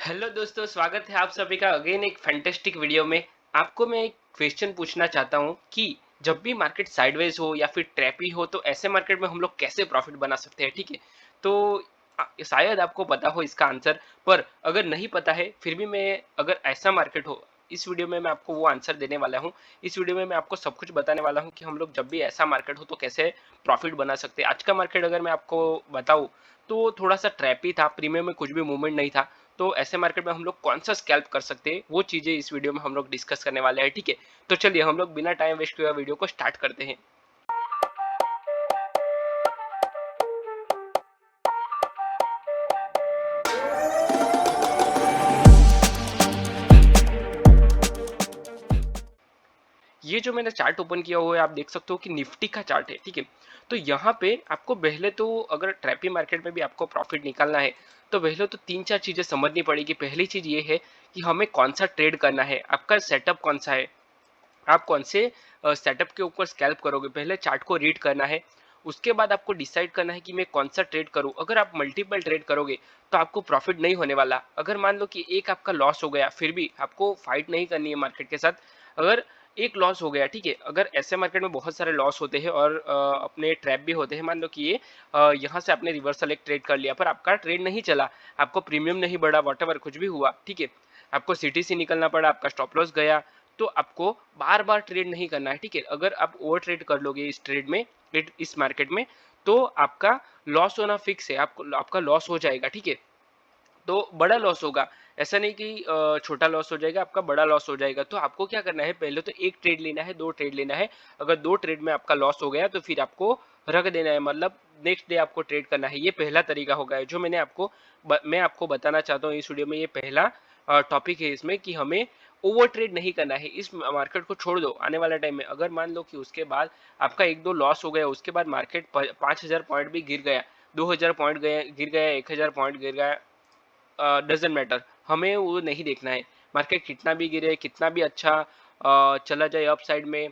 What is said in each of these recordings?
Hello दोस्तों, स्वागत है आप सभी का अगेन एक फैंटास्टिक वीडियो में। आपको मैं एक क्वेश्चन पूछना चाहता हूँ कि जब भी मार्केट साइडवेज हो या फिर ट्रैपी हो तो ऐसे मार्केट में हम लोग कैसे प्रॉफिट बना सकते हैं। ठीक है, तो शायद आपको पता हो इसका आंसर, पर अगर नहीं पता है फिर भी मैं अगर ऐसा मार्केट हो, इस वीडियो में मैं आपको वो आंसर देने वाला हूँ। इस वीडियो में मैं आपको सब कुछ बताने वाला हूँ कि हम लोग जब भी ऐसा मार्केट हो तो कैसे प्रॉफिट बना सकते हैं। आज का मार्केट अगर मैं आपको बताऊँ तो थोड़ा सा ट्रैपी था, प्रीमियम में कुछ भी मूवमेंट नहीं था। तो ऐसे मार्केट में हम लोग कौन सा स्कैल्प कर सकते हैं वो चीजें इस वीडियो में हम लोग डिस्कस करने वाले हैं। ठीक है, तो चलिए हम लोग बिना टाइम वेस्ट किए वीडियो को स्टार्ट करते हैं। ये जो मैंने चार्ट ओपन किया हुआ है आप देख सकते हो कि निफ्टी का चार्ट है। ठीक है, तो यहाँ पे आपको पहले तो अगर ट्रैपी मार्केट में भी आपको प्रॉफिट निकालना है तो पहले तो तीन चार चीजें समझनी पड़ेगी। पहली चीज ये है कि हमें कौन सा ट्रेड करना है, आपका सेटअप कौन सा है, आप कौन से सेटअप के ऊपर स्कैल्प करोगे। पहले चार्ट को रीड करना है, उसके बाद आपको डिसाइड करना है कि मैं कौन सा ट्रेड करूं। अगर आप मल्टीपल ट्रेड करोगे तो आपको प्रॉफिट नहीं होने वाला। अगर मान लो कि एक आपका लॉस हो गया फिर भी आपको फाइट नहीं करनी है मार्केट के साथ। अगर एक लॉस हो गया, ठीक है, अगर ऐसे मार्केट में बहुत सारे लॉस होते हैं और अपने ट्रैप भी होते हैं। मान लो कि ये यहाँ से आपने रिवर्सल एक ट्रेड कर लिया पर आपका ट्रेड नहीं चला, आपको प्रीमियम नहीं बढ़ा, वॉटएवर कुछ भी हुआ, ठीक है, आपको सीटीसी निकलना पड़ा, आपका स्टॉप लॉस गया, तो आपको बार बार ट्रेड नहीं करना है। ठीक है, अगर आप ओवर ट्रेड कर लोगे इस ट्रेड में, इस मार्केट में, तो आपका लॉस होना फिक्स है, आपको आपका लॉस हो जाएगा। ठीक है, तो बड़ा लॉस होगा, ऐसा नहीं कि छोटा लॉस हो जाएगा, आपका बड़ा लॉस हो जाएगा। तो आपको क्या करना है, पहले तो एक ट्रेड लेना है, दो ट्रेड लेना है। अगर दो ट्रेड में आपका लॉस हो गया तो फिर आपको रख देना है, मतलब नेक्स्ट डे आपको ट्रेड करना है। ये पहला तरीका होगा जो मैं आपको बताना चाहता हूँ इस वीडियो में। ये पहला टॉपिक है इसमें कि हमें ओवर ट्रेड नहीं करना है। इस मार्केट को छोड़ दो आने वाले टाइम में। अगर मान लो कि उसके बाद आपका एक दो लॉस हो गया, उसके बाद मार्केट 5,000 पॉइंट भी गिर गया, 2,000 पॉइंट गए गिर गया, 1,000 पॉइंट गिर गया, डजेंट मैटर, हमें वो नहीं देखना है। मार्केट कितना भी गिरे, कितना भी अच्छा चला जाए अप साइड में,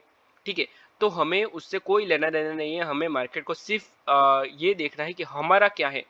ठीक है, तो हमें उससे कोई लेना देना नहीं है। हमें मार्केट को सिर्फ ये देखना है कि हमारा क्या है।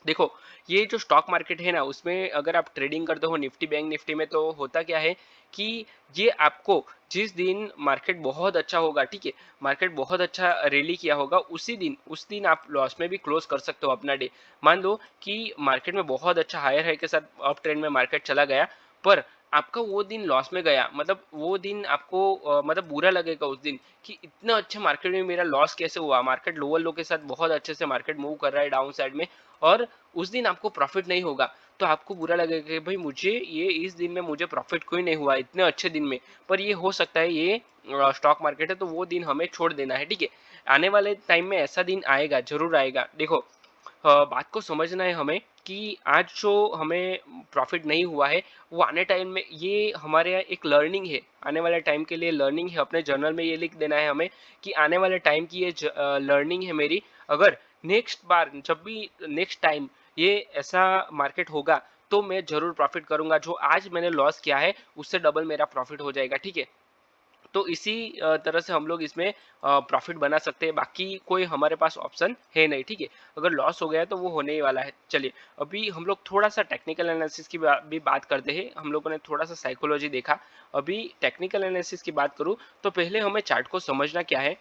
देखो, ये जो स्टॉक मार्केट है ना, उसमें अगर आप ट्रेडिंग करते हो निफ्टी बैंक निफ्टी में, तो होता क्या है कि ये आपको जिस दिन मार्केट बहुत अच्छा होगा, ठीक है, मार्केट बहुत अच्छा रैली किया होगा, उस दिन आप लॉस में भी क्लोज कर सकते हो अपना डे। मान लो कि मार्केट में बहुत अच्छा हायर हाई के साथ अप ट्रेंड में मार्केट चला गया, पर आपका वो दिन लॉस में गया, मतलब वो दिन आपको मतलब बुरा लगेगा उस दिन कि इतना अच्छे मार्केट में मेरा लॉस कैसे हुआ। मार्केट लोअर लो के साथ बहुत अच्छे से मार्केट मूव कर रहा है डाउन साइड में, और उस दिन आपको प्रॉफिट नहीं होगा, तो आपको बुरा लगेगा कि भाई मुझे ये इस दिन में मुझे प्रॉफिट कोई नहीं हुआ इतने अच्छे दिन में। पर ये हो सकता है ये स्टॉक मार्केट है तो वो दिन हमें छोड़ देना है। ठीक है, आने वाले टाइम में ऐसा दिन आएगा, जरूर आएगा। देखो, बात को समझना है हमें कि आज जो हमें प्रॉफिट नहीं हुआ है वो आने टाइम में ये हमारे यहाँ एक लर्निंग है, आने वाले टाइम के लिए लर्निंग है। अपने जर्नल में ये लिख देना है हमें कि आने वाले टाइम की ये लर्निंग है मेरी। अगर नेक्स्ट बार जब भी नेक्स्ट टाइम ये ऐसा मार्केट होगा तो मैं जरूर प्रॉफिट करूंगा, जो आज मैंने लॉस किया है उससे डबल मेरा प्रॉफिट हो जाएगा। ठीक है, तो इसी तरह से हम लोग इसमें प्रॉफिट बना सकते हैं, बाकी कोई हमारे पास ऑप्शन है नहीं। ठीक है, अगर लॉस हो गया है तो वो होने ही वाला है। चलिए, अभी हम लोग थोड़ा सा टेक्निकल एनालिसिस की भी बात करते हैं। हम लोगों ने थोड़ा सा साइकोलॉजी देखा, अभी टेक्निकल एनालिसिस की बात करूँ तो पहले हमें चार्ट को समझना क्या है।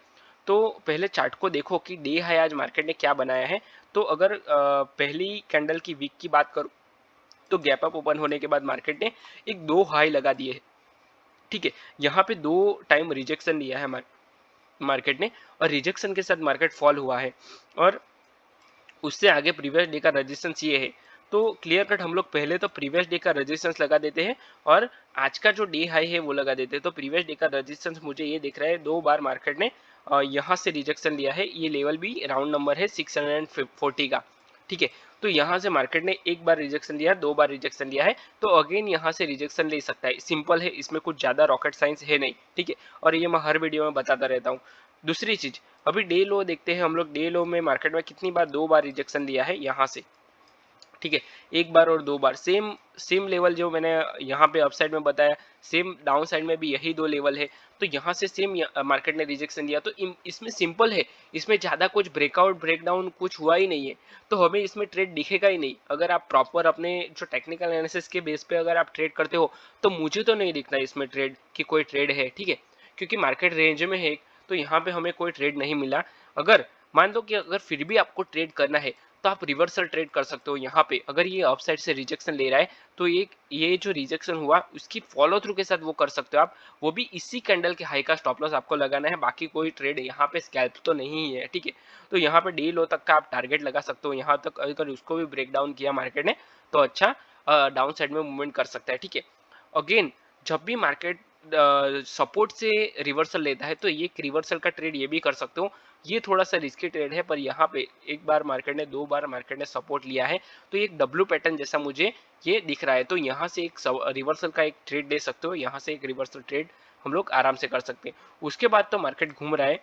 तो पहले चार्ट को देखो कि डे हाई आज मार्केट ने क्या बनाया है। तो अगर पहली कैंडल की वीक की बात करूँ तो गैप अप ओपन होने के बाद मार्केट ने एक दो हाई लगा दिए। ठीक है, यहाँ पे दो टाइम रिजेक्शन लिया है मार्केट ने, और रिजेक्शन के साथ मार्केट फॉल हुआ है, और उससे आगे प्रीवियस डे का रेजिस्टेंस ये है। तो क्लियर कट हम लोग पहले तो प्रीवियस डे का रेजिस्टेंस लगा देते हैं और आज का जो डे हाई है वो लगा देते हैं। तो प्रीवियस डे का रेजिस्टेंस मुझे ये दिख रहा है, दो बार मार्केट ने यहाँ से रिजेक्शन लिया है। ये लेवल भी राउंड नंबर है 640 का। ठीक है, तो यहाँ से मार्केट ने एक बार रिजेक्शन लिया, दो बार रिजेक्शन लिया है, तो अगेन यहाँ से रिजेक्शन ले सकता है। सिंपल है, इसमें कुछ ज्यादा रॉकेट साइंस है नहीं। ठीक है, और ये मैं हर वीडियो में बताता रहता हूँ। दूसरी चीज, अभी डे लो देखते हैं हम लोग। डे लो में मार्केट में कितनी बार, दो बार रिजेक्शन लिया है यहाँ से। ठीक है। एक बार और दो बार सेम सेम लेवल जो मैंने यहाँ पे अपसाइड में बताया, सेम डाउन साइड में भी यही दो लेवल है। तो यहाँ से सेम मार्केट ने रिजेक्शन दिया, तो इसमें सिंपल है, इसमें ज़्यादा कुछ ब्रेकआउट ब्रेकडाउन कुछ हुआ ही नहीं है, तो हमें इसमें ट्रेड दिखेगा ही नहीं। अगर आप प्रॉपर अपने जो टेक्निकल एनालिसिस के बेस पे अगर आप ट्रेड करते हो, तो मुझे तो नहीं दिखता इसमें ट्रेड की कोई ट्रेड है, ठीक है, क्योंकि मार्केट रेंज में है, तो यहाँ पे हमें कोई ट्रेड नहीं मिला। अगर मान लो कि अगर फिर भी आपको ट्रेड करना है, तो आप रिवर्सल ट्रेड कर सकते हो। यहाँ पे अगर ये अपसाइड से रिजेक्शन ले रहा है, तो ये जो रिजेक्शन हुआ उसकी फॉलो थ्रू के साथ वो कर सकते हो आप, वो भी इसी कैंडल के हाई का स्टॉप लॉस आपको लगाना है। बाकी कोई ट्रेड यहाँ पे स्कैल्प तो नहीं है, ठीक है। तो यहाँ पे डे लो तक का आप टारगेट लगा सकते हो। यहाँ तक अगर उसको भी ब्रेक डाउन किया मार्केट ने, तो अच्छा डाउन साइड में मूवमेंट कर सकता है, ठीक है। अगेन जब भी मार्केट सपोर्ट से रिवर्सल लेता है, तो ये रिवर्सल का ट्रेड ये भी कर सकते हो। ये थोड़ा सा रिस्की ट्रेड है, पर यहाँ पे एक बार मार्केट ने, दो बार मार्केट ने सपोर्ट लिया है, तो एक डब्ल्यू पैटर्न जैसा मुझे ये दिख रहा है। तो यहाँ से एक रिवर्सल का एक ट्रेड ले सकते हो, यहाँ से एक रिवर्सल ट्रेड हम लोग आराम से कर सकते हैं। उसके बाद तो मार्केट घूम रहा है,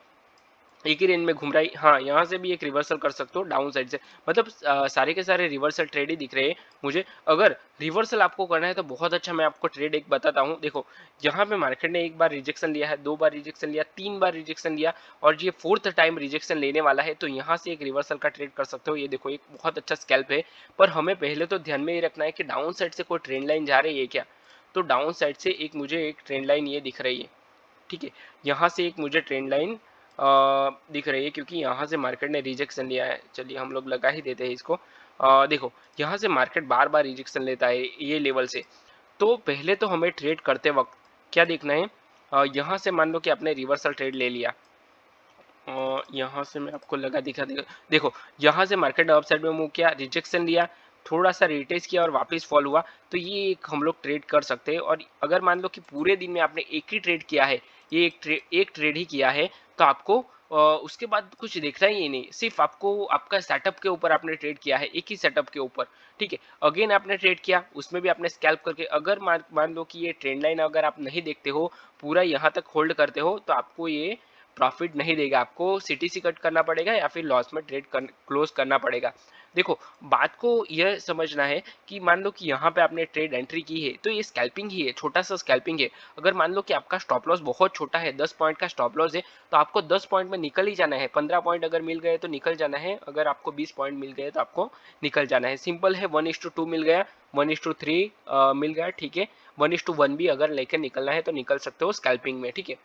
एक ही रेंज में घूम रहा है। हाँ, यहाँ से भी एक रिवर्सल कर सकते हो डाउन साइड से, मतलब सारे के सारे रिवर्सल ट्रेड ही दिख रहे हैं मुझे। अगर रिवर्सल आपको करना है तो बहुत अच्छा, मैं आपको ट्रेड एक बताता हूँ। देखो, यहाँ पे मार्केट ने एक बार रिजेक्शन लिया है, दो बार रिजेक्शन लिया, तीन बार रिजेक्शन लिया, और ये फोर्थ टाइम रिजेक्शन लेने वाला है, तो यहाँ से एक रिवर्सल का ट्रेड कर सकते हो। ये देखो, एक बहुत अच्छा स्कैल्प है, पर हमें पहले तो ध्यान में ये रखना है कि डाउन साइड से कोई ट्रेंड लाइन जा रही है क्या। तो डाउन साइड से एक मुझे एक ट्रेंड लाइन ये दिख रही है, ठीक है। यहाँ से एक मुझे ट्रेंड लाइन दिख रही है, क्योंकि यहाँ से मार्केट ने रिजेक्शन लिया है। चलिए हम लोग लगा ही देते हैं इसको। देखो, यहाँ से मार्केट बार बार रिजेक्शन लेता है ये लेवल से, तो पहले तो हमें ट्रेड करते वक्त क्या देखना है, यहाँ से मान लो कि आपने रिवर्सल ट्रेड ले लिया, यहाँ से मैं आपको लगा दिखा देगा। देखो, यहाँ से मार्केट अपसाइड में मूव किया, रिजेक्शन लिया, थोड़ा सा रिटेस्ट किया और वापस फॉल हुआ, तो ये एक हम लोग ट्रेड कर सकते हैं। और अगर मान लो कि पूरे दिन में आपने एक ही ट्रेड किया है, ये एक ट्रेड ही किया है, तो आपको उसके बाद कुछ देखना ही नहीं, सिर्फ आपको आपका सेटअप के ऊपर आपने ट्रेड किया है, एक ही सेटअप के ऊपर, ठीक है। अगेन आपने ट्रेड किया, उसमें भी आपने स्कैल्प करके, अगर मान लो कि ये ट्रेंड लाइन अगर आप नहीं देखते हो, पूरा यहाँ तक होल्ड करते हो, तो आपको ये प्रॉफिट नहीं देगा, आपको सीटीसी कट करना पड़ेगा या फिर लॉस में ट्रेड क्लोज करना पड़ेगा। देखो, बात को यह समझना है कि मान लो कि यहाँ पे आपने ट्रेड एंट्री की है, तो ये स्कैल्पिंग ही है, छोटा सा स्कैल्पिंग है। अगर मान लो कि आपका स्टॉप लॉस बहुत छोटा है, 10 पॉइंट का स्टॉप लॉस है, तो आपको 10 पॉइंट में निकल ही जाना है। 15 पॉइंट अगर मिल गए तो निकल जाना है, अगर आपको 20 पॉइंट मिल गए तो आपको निकल जाना है। सिंपल है, 1:2 मिल गया, 1:3 मिल गया, ठीक है। 1:1 भी अगर लेकर निकलना है तो निकल सकते हो स्कैल्पिंग में, ठीक है।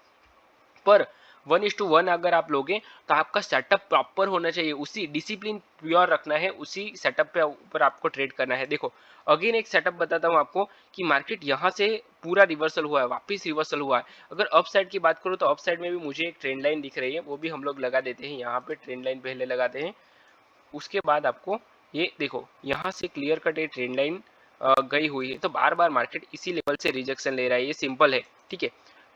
पर 1:1 अगर आप लोगे, तो आपका सेटअप प्रॉपर होना चाहिए, उसी डिसिप्लिन प्योर रखना है, उसी सेटअप पे ऊपर आपको ट्रेड करना है। देखो, अगेन एक सेटअप बताता हूँ आपको कि मार्केट यहाँ से पूरा रिवर्सल हुआ है, वापस रिवर्सल हुआ है। अगर अप साइड की बात करूँ, तो अप साइड में भी मुझे एक ट्रेंड लाइन दिख रही है, वो भी हम लोग लगा देते हैं। यहाँ पे ट्रेंड लाइन पहले लगाते हैं, उसके बाद आपको ये देखो, यहाँ से क्लियर कट ये ट्रेंड लाइन गई हुई है, तो बार बार मार्केट इसी लेवल से रिजेक्शन ले रहा है, ये सिंपल है, ठीक है।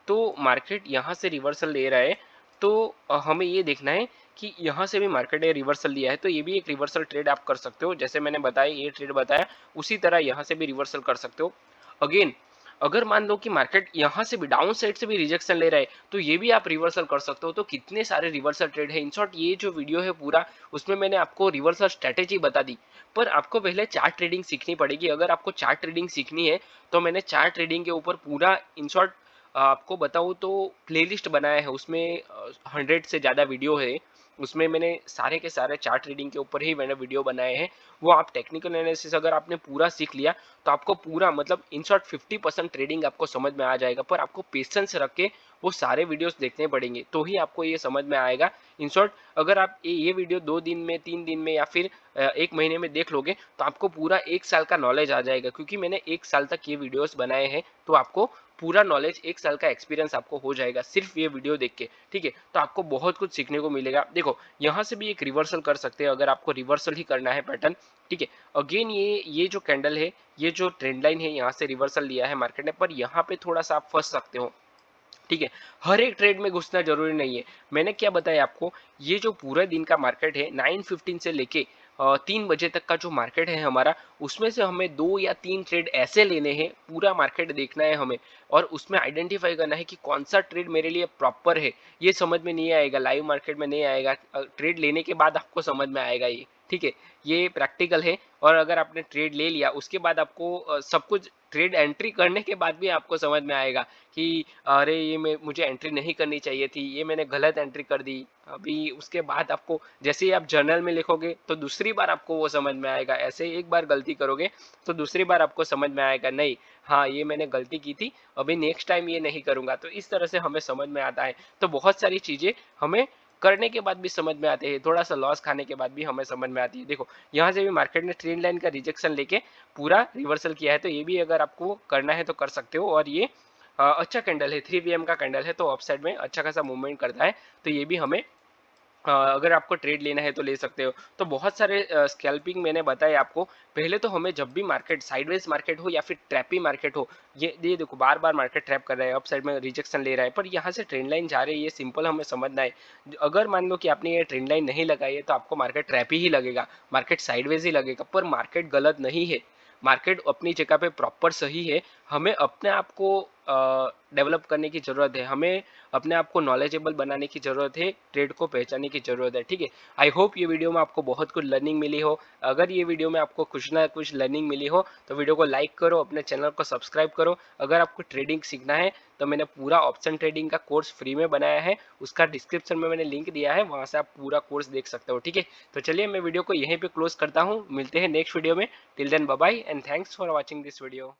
तो मार्केट यहाँ से रिवर्सल ले रहा है, तो हमें ये देखना है कि यहाँ से भी मार्केट ने रिवर्सल लिया है, तो ये भी एक रिवर्सल ट्रेड आप कर सकते हो। जैसे मैंने बताया, ये ट्रेड बताया, उसी तरह यहाँ से भी रिवर्सल कर सकते हो। अगेन अगर मान लो कि मार्केट यहाँ से भी डाउन साइड से भी रिजेक्शन ले रहा है, तो ये भी आप रिवर्सल कर सकते हो। तो कितने सारे रिवर्सल ट्रेड है। इन शॉर्ट, ये जो वीडियो है पूरा, उसमें मैंने आपको रिवर्सल स्ट्रेटेजी बता दी, पर आपको पहले चार्ट ट्रेडिंग सीखनी पड़ेगी। अगर आपको चार्ट ट्रेडिंग सीखनी है, तो मैंने चार्ट ट्रेडिंग के ऊपर पूरा इन शॉर्ट आपको बताऊँ तो प्लेलिस्ट बनाया है, उसमें 100 से ज़्यादा वीडियो है। उसमें मैंने सारे के सारे चार्ट ट्रेडिंग के ऊपर ही मैंने वीडियो बनाए हैं। वो आप टेक्निकल एनालिसिस अगर आपने पूरा सीख लिया, तो आपको पूरा, मतलब इन शॉर्ट 50% ट्रेडिंग आपको समझ में आ जाएगा। पर आपको पेशेंस रख के वो सारे वीडियोस देखने पड़ेंगे, तो ही आपको ये समझ में आएगा। इन शॉर्ट, अगर आप ये वीडियो 2 दिन में, 3 दिन में या फिर 1 महीने में देख लोगे, तो आपको पूरा 1 साल का नॉलेज आ जाएगा, क्योंकि मैंने 1 साल तक ये वीडियोस बनाए हैं। तो आपको पूरा नॉलेज, 1 साल का एक्सपीरियंस आपको हो जाएगा सिर्फ ये वीडियो देख के, ठीक है। तो आपको बहुत कुछ सीखने को मिलेगा। देखो, यहाँ से भी एक रिवर्सल कर सकते हैं, अगर आपको रिवर्सल ही करना है पैटर्न, ठीक है। अगेन ये जो कैंडल है, ये जो ट्रेंड लाइन है, यहाँ से रिवर्सल लिया है मार्केट ने, पर यहाँ पे थोड़ा सा आप फंस सकते हो, ठीक है। हर एक ट्रेड में घुसना जरूरी नहीं है। मैंने क्या बताया आपको, ये जो पूरे दिन का मार्केट है, 9:15 से लेके 3 बजे तक का जो मार्केट है हमारा, उसमें से हमें 2 या 3 ट्रेड ऐसे लेने हैं, पूरा मार्केट देखना है हमें, और उसमें आइडेंटिफाई करना है कि कौन सा ट्रेड मेरे लिए प्रॉपर है। ये समझ में नहीं आएगा, लाइव मार्केट में नहीं आएगा, ट्रेड लेने के बाद आपको समझ में आएगा ये, ठीक है, ये प्रैक्टिकल है। और अगर आपने ट्रेड ले लिया उसके बाद आपको सब कुछ ट्रेड एंट्री करने के बाद भी आपको समझ में आएगा कि अरे ये मैं मुझे एंट्री नहीं करनी चाहिए थी, ये मैंने गलत एंट्री कर दी। अभी उसके बाद आपको जैसे ही आप जर्नल में लिखोगे तो दूसरी बार आपको वो समझ में आएगा। ऐसे एक बार गलती करोगे तो दूसरी बार आपको समझ में आएगा, नहीं हाँ ये मैंने गलती की थी, अभी नेक्स्ट टाइम ये नहीं करूंगा। तो इस तरह से हमें समझ में आता है। तो बहुत सारी चीजें हमें करने के बाद भी समझ में आते हैं, थोड़ा सा लॉस खाने के बाद भी हमें समझ में आती है। देखो यहाँ से भी मार्केट ने ट्रेंड लाइन का रिजेक्शन लेके पूरा रिवर्सल किया है, तो ये भी अगर आपको करना है तो कर सकते हो। और ये अच्छा कैंडल है, 3 PM का कैंडल है, तो अपसाइड में अच्छा खासा मूवमेंट करता है। तो ये भी हमें अगर आपको ट्रेड लेना है तो ले सकते हो। तो बहुत सारे स्कैल्पिंग मैंने बताए आपको। पहले तो हमें जब भी मार्केट साइडवेज मार्केट हो या फिर ट्रैपी मार्केट हो, ये देखो बार बार मार्केट ट्रैप कर रहा है, अप साइड में रिजेक्शन ले रहा है, पर यहाँ से ट्रेंड लाइन जा रही है, ये सिंपल हमें समझना है। अगर मान लो कि आपने ये ट्रेंड लाइन नहीं लगाई है तो आपको मार्केट ट्रैपी ही लगेगा, मार्केट साइडवेज ही लगेगा, पर मार्केट गलत नहीं है, मार्केट अपनी जगह पे प्रॉपर सही है। हमें अपने आप को डेवलप करने की ज़रूरत है, हमें अपने आप को नॉलेजेबल बनाने की ज़रूरत है, ट्रेड को पहचानने की ज़रूरत है। ठीक है, आई होप ये वीडियो में आपको बहुत कुछ लर्निंग मिली हो। अगर ये वीडियो में आपको कुछ ना कुछ लर्निंग मिली हो तो वीडियो को लाइक करो, अपने चैनल को सब्सक्राइब करो। अगर आपको ट्रेडिंग सीखना है तो मैंने पूरा ऑप्शन ट्रेडिंग का कोर्स फ्री में बनाया है, उसका डिस्क्रिप्शन में मैंने लिंक दिया है, वहाँ से आप पूरा कोर्स देख सकते हो। ठीक है, तो चलिए मैं वीडियो को यहीं पे क्लोज करता हूँ, मिलते हैं नेक्स्ट वीडियो में। Till then bye bye and thanks for watching this video.